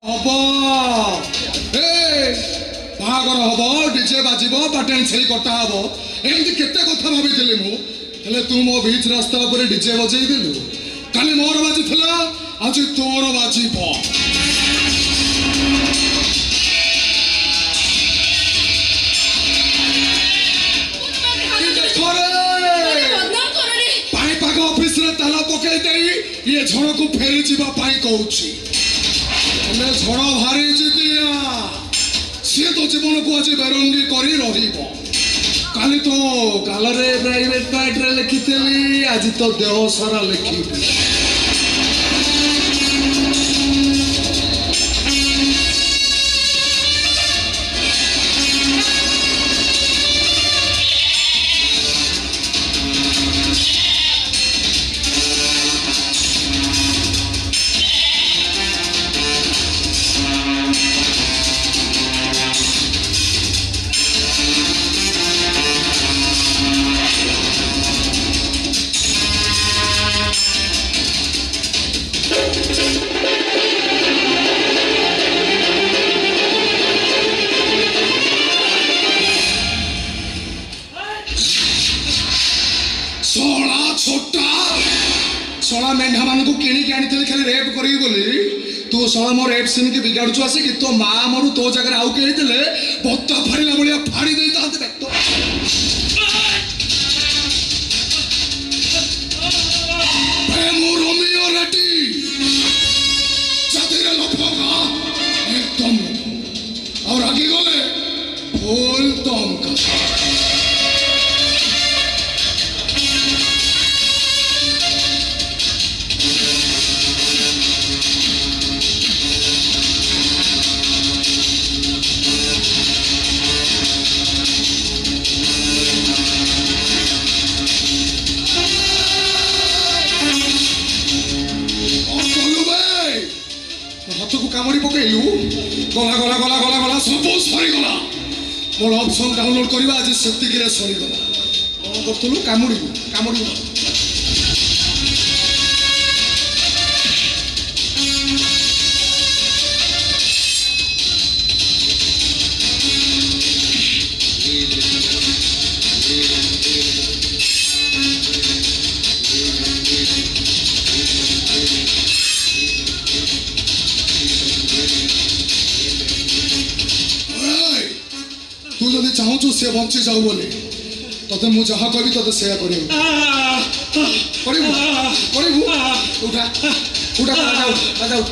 হব বাহাঘর হব ডিজে বাজিব পাটেন ছেড়ি কটা হব এমতি কেতে কথা ভাবিଥିଲି মু ହେଲେ ତୁ ମୋ ବିଚ୍ ରାସ୍ତା ଉପରେ ଡିଜେ ବଜେଇ ଦେଲୁ କାଲି ମୋର ବାଜିଥିଲା ଆଜି ତୋର ବାଜିବ ପାଣିପାଗ ଅଫିସରେ ତାଲା ପକେଇ ଦେଇ ଇଏ ଝଡ଼କୁ ଫେରି ଯିବା ପାଇଁ କହୁଛି ହେଲେ ଝଡ଼ ଭାରିଛି ଦିଆ ସିଏ ତ ଜୀବନକୁ ଆଜି ବେରଙ୍ଗୀ କରି ରହିବ କାଲି ତ ଗାଲରେ ପ୍ରାଇଭେଟ ପାର୍ଟରେ ଲେଖିଥିଲି ଆଜି ତ ଦେହ ସାରା ଲେଖିବି शला मेढा मान को किणिक आनी खाली रेप करी बोली तू शला मो रेप सीन के बिगाड़ुछु आसी कि तो माँ मरु तो जगह आउ के देले बत्ता फाड़िला बलिया फाड़ी देई तांते बेक्तो ए मो रोमियो रेड्डी जातिरे लफगा एकदम और आगे गले फुल तंका कामड़ी पकईलु गला गला गला गला गला सब सरीगला मोर लव सॉन्ग डाउनलोड करवा आज सेतिकिरे सरीगला कौन करथुलु कामुड़ी कामुड़ी तू जदि चाहूँ से बंची जाऊ बोली तते मु जहाँ करी तते से करिबु उठा उठा जाऊ जाऊ